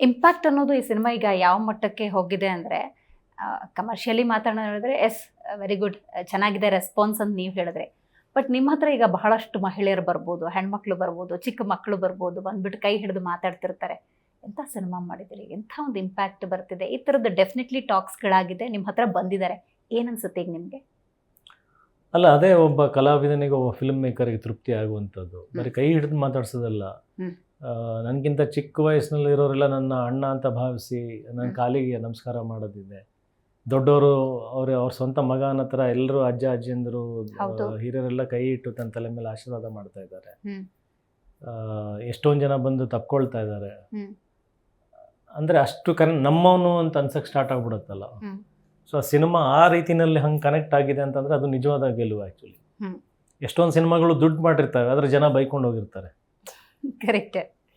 Impact ಅನ್ನೋದು ಈ cinema ಈಗ ಯಾವ ಮಟ್ಟಕ್ಕೆ ಹೋಗಿದೆ ಅಂದರೆ, ಕಮರ್ಷಿಯಲಿ ಮಾತಾಡೋಣ ಹೇಳಿದ್ರೆ ಎಸ್, ವೆರಿ ಗುಡ್, ಚೆನ್ನಾಗಿದೆ ರೆಸ್ಪಾನ್ಸ್ ಅಂತ ನೀವು ಹೇಳಿದ್ರೆ. ಬಟ್ ನಿಮ್ಮ ಹತ್ರ ಈಗ ಬಹಳಷ್ಟು ಮಹಿಳೆಯರು ಬರ್ಬೋದು, ಹೆಣ್ಮಕ್ಳು ಬರ್ಬೋದು, ಚಿಕ್ಕ ಮಕ್ಕಳು ಬರ್ಬೋದು, ಬಂದ್ಬಿಟ್ಟು ಕೈ ಹಿಡಿದು ಮಾತಾಡ್ತಿರ್ತಾರೆ, ಎಂಥ ಸಿನಿಮಾ ಮಾಡಿದ್ದೀರಿ, ಎಂಥ ಒಂದು ಇಂಪ್ಯಾಕ್ಟ್ ಬರ್ತಿದೆ, ಈ ಥರದ್ದು ಡೆಫಿನೆಟ್ಲಿ ಟಾಕ್ಸ್ಗಳಾಗಿದೆ, ನಿಮ್ಮ ಹತ್ರ ಬಂದಿದ್ದಾರೆ. ಏನನ್ಸುತ್ತೆ ಈಗ ನಿಮಗೆ? ಅಲ್ಲ, ಅದೇ ಒಬ್ಬ ಕಲಾವಿದನಿಗೆ, ಒಬ್ಬ ಫಿಲ್ಮ್ ಮೇಕರ್ಗೆ ತೃಪ್ತಿ ಆಗುವಂಥದ್ದು. ಬರೀ ಕೈ ಹಿಡಿದು ಮಾತಾಡ್ಸೋದಲ್ಲ. ನನಗಿಂತ ಚಿಕ್ಕ ವಯಸ್ಸಿನಲ್ಲಿ ಇರೋರೆಲ್ಲ ನನ್ನ ಅಣ್ಣ ಅಂತ ಭಾವಿಸಿ ನನ್ನ ಕಾಲಿಗೆ ನಮಸ್ಕಾರ ಮಾಡೋದಿದೆ. ದೊಡ್ಡವರು ಅವ್ರ ಸ್ವಂತ ಮಗನ ಹತ್ರ ಎಲ್ಲರೂ ಅಜ್ಜ ಅಜ್ಜಿಯಂದರು ಹಿರಿಯರೆಲ್ಲ ಕೈ ಇಟ್ಟು ತನ್ನ ತಲೆ ಮೇಲೆ ಆಶೀರ್ವಾದ ಮಾಡ್ತಾ ಇದ್ದಾರೆ. ಎಷ್ಟೊಂದು ಜನ ಬಂದು ತಪ್ಕೊಳ್ತಾ ಇದ್ದಾರೆ. ಅಂದರೆ ಅಷ್ಟು ನಮ್ಮವನು ಅಂತ ಅನ್ಸಕ್ಕೆ ಸ್ಟಾರ್ಟ್ ಆಗ್ಬಿಡುತ್ತಲ್ಲ. ಸೊ ಆ ಸಿನಿಮಾ ಆ ರೀತಿಯಲ್ಲಿ ಹಂಗೆ ಕನೆಕ್ಟ್ ಆಗಿದೆ ಅಂತಂದರೆ ಅದು ನಿಜವಾದ ಗೆಲುವು. ಆ್ಯಕ್ಚುಲಿ ಎಷ್ಟೊಂದು ಸಿನಿಮಾಗಳು ದುಡ್ಡು ಮಾಡಿರ್ತವೆ, ಆದರೆ ಜನ ಬೈಕೊಂಡು ಹೋಗಿರ್ತಾರೆ. ಕರೆಕ್ಟ್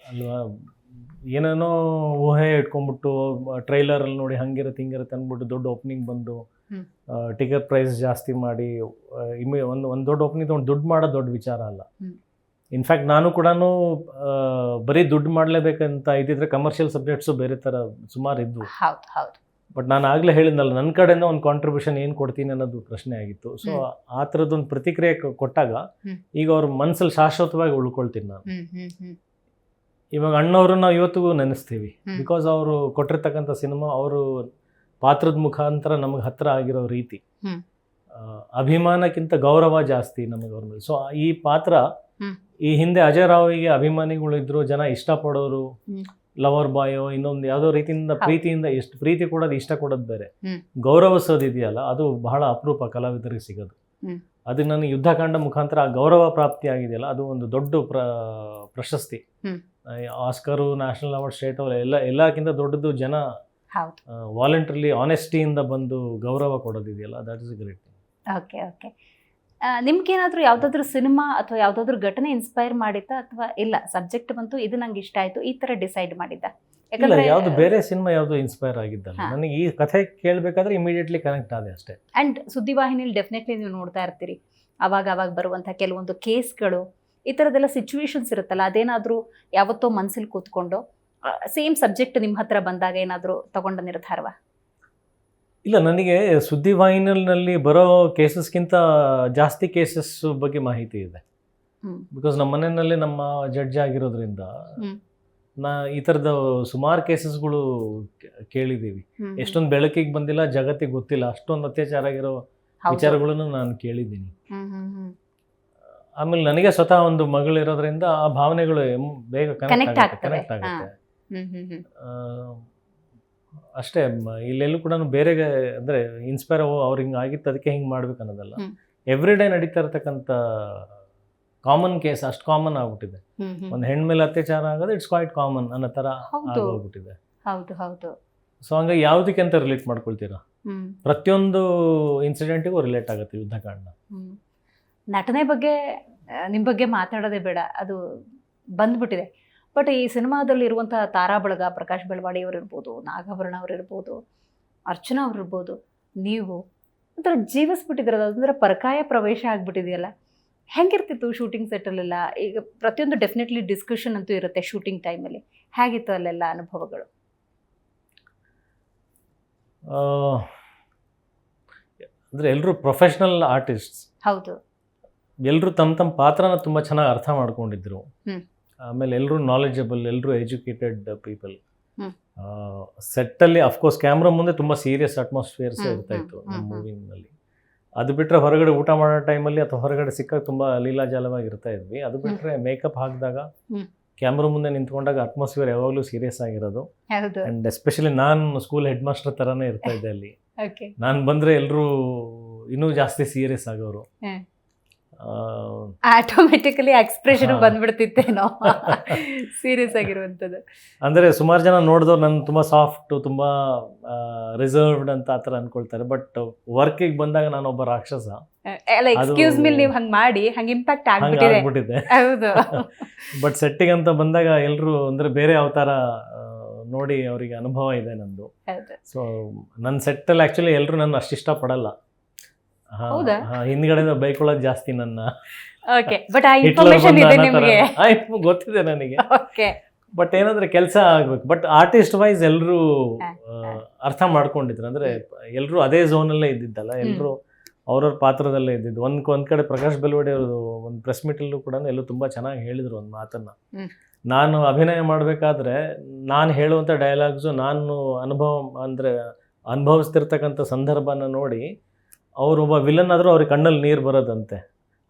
ಅಲ್ವಾ? ಏನೇನೋ ಊಹೆ ಇಟ್ಕೊಂಡ್ಬಿಟ್ಟು ಟ್ರೈಲರಲ್ಲಿ ನೋಡಿ ಹಂಗಿರುತ್ತೆ ಹಿಂಗಿರುತ್ತೆ ಅಂದ್ಬಿಟ್ಟು ದೊಡ್ಡ ಓಪನಿಂಗ್ ಬಂದು ಟಿಕೆಟ್ ಪ್ರೈಸ್ ಜಾಸ್ತಿ ಮಾಡಿ ಒಂದು ದೊಡ್ಡ ಓಪನಿಂಗ್ ತೊಗೊಂಡು ದುಡ್ಡು ಮಾಡೋದು ದೊಡ್ಡ ವಿಚಾರ ಅಲ್ಲ. ಇನ್ಫ್ಯಾಕ್ಟ್ ನಾನು ಕೂಡ ಬರೀ ದುಡ್ಡು ಮಾಡಲೇಬೇಕಂತ ಇದ್ದಿದ್ರೆ ಕಮರ್ಷಿಯಲ್ ಸಬ್ಜೆಕ್ಟ್ಸು ಬೇರೆ ಥರ ಸುಮಾರು ಇದ್ವು. ಬಟ್ ನಾನು ಆಗಲೇ ಹೇಳಿದ್ನಲ್ಲ, ನನ್ನ ಕಡೆಯಿಂದ ಒಂದು ಕಾಂಟ್ರಿಬ್ಯೂಷನ್ ಏನು ಕೊಡ್ತೀನಿ ಅನ್ನೋದು ಪ್ರಶ್ನೆ ಆಗಿತ್ತು. ಸೊ ಆ ಥರದ್ದೊಂದು ಪ್ರತಿಕ್ರಿಯೆ ಕೊಟ್ಟಾಗ ಈಗ ಅವ್ರ ಮನಸ್ಸಲ್ಲಿ ಶಾಶ್ವತವಾಗಿ ಉಳ್ಕೊಳ್ತೀನಿ ನಾನು. ಇವಾಗ ಅಣ್ಣವ್ರನ್ನ ನಾವು ಇವತ್ತಿಗೂ ನೆನೆಸ್ತೀವಿ. ಬಿಕಾಸ್ ಅವರು ಕೊಟ್ಟಿರ್ತಕ್ಕಂಥ ಸಿನಿಮಾ, ಅವರು ಪಾತ್ರದ ಮುಖಾಂತರ ನಮಗೆ ಹತ್ರ ಆಗಿರೋ ರೀತಿ, ಅಭಿಮಾನಕ್ಕಿಂತ ಗೌರವ ಜಾಸ್ತಿ ನಮಗೆ ಅವ್ರ ಮೇಲೆ. ಸೊ ಈ ಪಾತ್ರ, ಈ ಹಿಂದೆ ಅಜಯ್ ರಾವಿಗೆ ಅಭಿಮಾನಿಗಳಿದ್ರು, ಜನ ಇಷ್ಟಪಡೋರು, ಲವರ್ ಬಾಯೋ ಇನ್ನೊಂದು ಯಾವುದೋ ರೀತಿಯಿಂದ ಪ್ರೀತಿಯಿಂದ ಎಷ್ಟು ಪ್ರೀತಿ ಕೊಡೋದು, ಇಷ್ಟ ಕೊಡೋದು ಬೇರೆ, ಗೌರವಿಸೋದಿದೆಯಲ್ಲ, ಅದು ಬಹಳ ಅಪರೂಪ ಕಲಾವಿದರಿಗೆ ಸಿಗೋದು. ಅದು ನನಗೆ ಯುದ್ಧಕಾಂಡ ಮುಖಾಂತರ ಆ ಗೌರವ ಪ್ರಾಪ್ತಿ ಆಗಿದೆಯಲ್ಲ, ಅದು ಒಂದು ದೊಡ್ಡ ಪ್ರಶಸ್ತಿ. Oscar, national award, state award ಎಲ್ಲಕ್ಕಿಂತ ದೊಡ್ಡದು ಜನ ವಾಲಂಟ್ರಿಲಿ ಆನೆಸ್ಟಿಯಿಂದ ಬಂದು ಗೌರವ ಕೊಡೋದಿದೆಯಲ್ಲ, that is great. Okay okay. ನಿಮ್ಗೇನಾದರೂ ಯಾವುದಾದ್ರೂ ಸಿನಿಮಾ ಅಥವಾ ಯಾವುದಾದ್ರೂ ಘಟನೆ ಇನ್ಸ್ಪೈರ್ ಮಾಡಿತ್ತಾ, ಅಥವಾ ಇಲ್ಲ ಸಬ್ಜೆಕ್ಟ್ ಬಂತು ಇದು ನಂಗೆ ಇಷ್ಟ ಆಯಿತು ಈ ಥರ ಡಿಸೈಡ್ ಮಾಡಿದ್ದ? ಯಾಕಂದರೆ ಯಾವುದು ಬೇರೆ ಸಿನಿಮಾ ಯಾವುದು ಇನ್ಸ್ಪೈರ್ ಆಗಿದ್ದಲ್ಲ, ನನಗೆ ಈ ಕಥೆ ಕೇಳಬೇಕಾದ್ರೆ ಇಮಿಡಿಯೇಟ್ಲಿ ಕನೆಕ್ಟ್ ಆದೆ ಅಷ್ಟೇ. ಆ್ಯಂಡ್ ಸುದ್ದಿವಾಹಿನಿಯಲ್ಲಿ ಡೆಫಿನೆಟ್ಲಿ ನೀವು ನೋಡ್ತಾ ಇರ್ತೀರಿ, ಅವಾಗ ಬರುವಂಥ ಕೆಲವೊಂದು ಕೇಸ್ಗಳು, ಈ ಥರದ್ದೆಲ್ಲ ಸಿಚುವೇಶನ್ಸ್ ಇರುತ್ತಲ್ಲ, ಅದೇನಾದರೂ ಯಾವತ್ತೋ ಮನಸ್ಸಲ್ಲಿ ಕೂತ್ಕೊಂಡು ಸೇಮ್ ಸಬ್ಜೆಕ್ಟ್ ನಿಮ್ಮ ಹತ್ರ ಬಂದಾಗ ಏನಾದರೂ ತಗೊಂಡ ನಿರ್ಧಾರವಾ? ಇಲ್ಲ, ನನಗೆ ಸುದ್ದಿವಾಹಿನಿಯಲ್ಲಿ ಬರೋ ಕೇಸಸ್ಗಿಂತ ಜಾಸ್ತಿ ಕೇಸಸ್ ಬಗ್ಗೆ ಮಾಹಿತಿ ಇದೆ. ಬಿಕಾಸ್ ನಮ್ಮ ಮನೆಯಲ್ಲಿ ನಮ್ಮ ಜಡ್ಜ್ ಆಗಿರೋದ್ರಿಂದ ಈ ಥರದ ಸುಮಾರು ಕೇಸಸ್ಗಳು ಕೇಳಿದ್ದೀವಿ. ಎಷ್ಟೊಂದು ಬೆಳಕಿಗೆ ಬಂದಿಲ್ಲ, ಜಗತ್ತಿಗೆ ಗೊತ್ತಿಲ್ಲ, ಅಷ್ಟೊಂದು ಅತ್ಯಾಚಾರ ಆಗಿರೋ ವಿಚಾರಗಳನ್ನು ನಾನು ಕೇಳಿದ್ದೀನಿ. ಆಮೇಲೆ ನನಗೆ ಸ್ವತಃ ಒಂದು ಮಗಳಿರೋದ್ರಿಂದ ಆ ಭಾವನೆಗಳು ಬೇಗ ಕನೆಕ್ಟ್ ಆಗುತ್ತೆ ಅಷ್ಟೇ. ಇಲ್ಲೆಲ್ಲೂ ಕೂಡ ಬೇರೆ ಅಂದರೆ ಇನ್ಸ್ಪೈರ್ ಅವ್ರು ಹಿಂಗೆ ಆಗಿತ್ತು ಅದಕ್ಕೆ ಹಿಂಗೆ ಮಾಡ್ಬೇಕು ಅನ್ನೋದಲ್ಲ. ಎವ್ರಿ ಡೇ ನಡೀತಾ ಇರತಕ್ಕಂಥ ಕಾಮನ್ ಕೇಸ್ ಅಷ್ಟು ಕಾಮನ್ ಆಗ್ಬಿಟ್ಟಿದೆ. ಒಂದು ಹೆಣ್ಮೇಲೆ ಅತ್ಯಾಚಾರ ಆಗೋದು ಇಟ್ಸ್ ಕ್ವೈಟ್ ಕಾಮನ್ ಅನ್ನೋ ಥರ ಆಗೋಗ್ಬಿಟ್ಟಿದೆ. ಸೊ ಹಂಗಾಗಿ ಯಾವುದಕ್ಕೆ ಅಂತ ರಿಲೇಟ್ ಮಾಡ್ಕೊಳ್ತೀರಾ? ಪ್ರತಿಯೊಂದು ಇನ್ಸಿಡೆಂಟಿಗೂ ರಿಲೇಟ್ ಆಗುತ್ತೆ ಯುದ್ಧಕಾಂಡ. ನಟನೆ ಬಗ್ಗೆ ನಿಮ್ಮ ಬಗ್ಗೆ ಮಾತಾಡೋದೇ ಬೇಡ, ಅದು ಬಂದ್ಬಿಟ್ಟಿದೆ. ಬಟ್ ಈ ಸಿನಿಮಾದಲ್ಲಿ ಇರುವಂಥ ತಾರಾ ಬಳಗ, ಪ್ರಕಾಶ್ ಬೆಳವಾಡಿ ಅವರು ಇರ್ಬೋದು, ನಾಗಾಭರಣ ಅವರು ಇರ್ಬೋದು, ಅರ್ಚನಾ ಅವ್ರು ಇರ್ಬೋದು, ನೀವು ಒಂಥರ ಜೀವಿಸ್ಬಿಟ್ಟಿದ್ರಲ್ಲ, ಅದೊಂಥರ ಪರಕಾಯ ಪ್ರವೇಶ ಆಗಿಬಿಟ್ಟಿದೆಯಲ್ಲ. ಹೆಂಗಿರ್ತಿತ್ತು ಶೂಟಿಂಗ್ ಸೆಟ್ಟಲ್ಲೆಲ್ಲ? ಈಗ ಪ್ರತಿಯೊಂದು ಡೆಫಿನೆಟ್ಲಿ ಡಿಸ್ಕಷನ್ ಅಂತೂ ಇರುತ್ತೆ ಶೂಟಿಂಗ್ ಟೈಮಲ್ಲಿ. ಹೇಗಿತ್ತು ಅಲ್ಲೆಲ್ಲ ಅನುಭವಗಳು? ಅಂದರೆ ಎಲ್ಲರೂ ಪ್ರೊಫೆಷ್ನಲ್ ಆರ್ಟಿಸ್ಟ್ಸ್. ಹೌದು. ಎಲ್ಲರೂ ತಮ್ಮ ಪಾತ್ರನ ತುಂಬ ಚೆನ್ನಾಗಿ ಅರ್ಥ ಮಾಡ್ಕೊಂಡಿದ್ರು. ಆಮೇಲೆ ಎಲ್ಲರೂ ನಾಲೆಜಬಲ್, ಎಲ್ಲರೂ ಎಜುಕೇಟೆಡ್ ಪೀಪಲ್. ಸೆಟ್ಟಲ್ಲಿ ಅಫ್ಕೋರ್ಸ್ ಕ್ಯಾಮ್ರಾ ಮುಂದೆ ತುಂಬ ಸೀರಿಯಸ್ ಅಟ್ಮಾಸ್ಫಿಯರ್ಸ್ ಇರ್ತಾ ಇತ್ತು ನಮ್ಮ ಮೂವಿನಲ್ಲಿ. ಅದು ಬಿಟ್ಟರೆ ಹೊರಗಡೆ ಊಟ ಮಾಡೋ ಟೈಮಲ್ಲಿ ಅಥವಾ ಹೊರಗಡೆ ಸಿಕ್ಕಾಗ ತುಂಬ ಲೀಲಾಜಾಲವಾಗಿ ಇರ್ತಾ ಇದ್ವಿ. ಅದು ಬಿಟ್ಟರೆ ಮೇಕಪ್ ಹಾಕಿದಾಗ, ಕ್ಯಾಮ್ರಾ ಮುಂದೆ ನಿಂತ್ಕೊಂಡಾಗ ಅಟ್ಮಾಸ್ಫಿಯರ್ ಯಾವಾಗಲೂ ಸೀರಿಯಸ್ ಆಗಿರೋದು. ಆ್ಯಂಡ್ ಎಸ್ಪೆಷಲಿ ನಾನು ಸ್ಕೂಲ್ ಹೆಡ್ ಮಾಸ್ಟರ್ ಥರನೇ ಇರ್ತಾ ಇದ್ದೆ ಅಲ್ಲಿ. ನಾನು ಬಂದರೆ ಎಲ್ಲರೂ ಇನ್ನೂ ಜಾಸ್ತಿ ಸೀರಿಯಸ್ ಆಗೋರು. ಆಟೋಮೆಟಿಕಲಿ ಎಕ್ಸ್ಪ್ರೆಷನ್ ಬಂದ್ಬಿಡ್ತಿತ್ತೇನೋ ಸೀರಿಯಸ್ ಆಗಿರುವಂಥದ್ದು. ಅಂದರೆ ಸುಮಾರು ಜನ ನೋಡಿದವ್ರು ನನ್ನ ತುಂಬ ಸಾಫ್ಟ್, ತುಂಬ ರಿಸರ್ವ್ಡ್ ಅಂತ ಆ ಥರ ಅನ್ಕೊಳ್ತಾರೆ. ಬಟ್ ವರ್ಕಿಗೆ ಬಂದಾಗ ನಾನೊಬ್ಬ ರಾಕ್ಷಸ. ಎಕ್ಸ್ಕ್ಯೂಸ್ ಮೀ, ನೀವು ಹಂಗೆ ಮಾಡಿ ಹಂಗೆ ಇಂಪ್ಯಾಕ್ಟ್ ಆಗ್ಬಿಟ್ಟಿದೆ. ಹೌದು. ಬಟ್ ಸೆಟ್ಟಿಗೆ ಅಂತ ಬಂದಾಗ ಎಲ್ಲರೂ ಅಂದರೆ ಬೇರೆ ಅವತಾರ ನೋಡಿ ಅವರಿಗೆ ಅನುಭವ ಇದೆ ನಂದು. ಸೊ ನನ್ನ ಸೆಟ್ಟಲ್ಲಿ ಆ್ಯಕ್ಚುಲಿ ಎಲ್ಲರೂ ನನ್ನ ಅಷ್ಟು ಇಷ್ಟಪಡಲ್ಲ. ಹಿಂದ್ಗಡೆ ಬೈಕೊಳ್ಳೋದು ಜಾಸ್ತಿ ನನ್ನ. ಬಟ್ ಆ ಇನ್ಫಾರ್ಮೇಷನ್ ಇದೆ ನಿಮಗೆ, ಗೊತ್ತಿದೆ ನನಗೆ. ಬಟ್ ಏನಂದ್ರೆ ಕೆಲಸ ಆಗ್ಬೇಕು. ಬಟ್ ಆರ್ಟಿಸ್ಟ್ ವೈಸ್ ಎಲ್ಲರೂ ಅರ್ಥ ಮಾಡ್ಕೊಂಡಿದ್ರು. ಅಂದ್ರೆ ಎಲ್ಲರೂ ಅದೇ ಝೋನಲ್ಲೇ ಇದ್ದಿದ್ದಲ್ಲ, ಎಲ್ಲರೂ ಅವ್ರವ್ರ ಪಾತ್ರದಲ್ಲೇ ಇದ್ದಿದ್ದು. ಒಂದ್ ಕಡೆ ಪ್ರಕಾಶ್ ಬೆಲ್ವಡಿ ಅವರು ಒಂದು ಪ್ರೆಸ್ ಮೀಟಲ್ಲೂ ಕೂಡ ಎಲ್ಲೂ ತುಂಬ ಚೆನ್ನಾಗಿ ಹೇಳಿದ್ರು ಒಂದು ಮಾತನ್ನು. ನಾನು ಅಭಿನಯ ಮಾಡಬೇಕಾದ್ರೆ ನಾನು ಹೇಳುವಂಥ ಡೈಲಾಗ್ಸು ನಾನು ಅನುಭವಿಸ್ತಿರ್ತಕ್ಕಂಥ ಸಂದರ್ಭನ ನೋಡಿ ಅವರೊಬ್ಬ ವಿಲನ್ ಆದರೂ ಅವ್ರಿಗೆ ಕಣ್ಣಲ್ಲಿ ನೀರು ಬರೋದಂತೆ,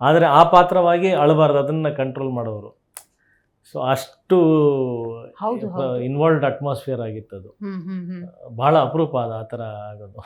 ಆದರೆ ಆ ಪಾತ್ರವಾಗಿ ಅಳಬಾರ್ದು, ಅದನ್ನು ಕಂಟ್ರೋಲ್ ಮಾಡೋರು. ಸೊ ಅಷ್ಟು ಇನ್ವಾಲ್ವ್ಡ್ ಅಟ್ಮಾಸ್ಫಿಯರ್ ಆಗಿತ್ತು ಅದು. ಬಹಳ ಅಪರೂಪ ಅದು ಆ ಥರ ಆಗೋದು.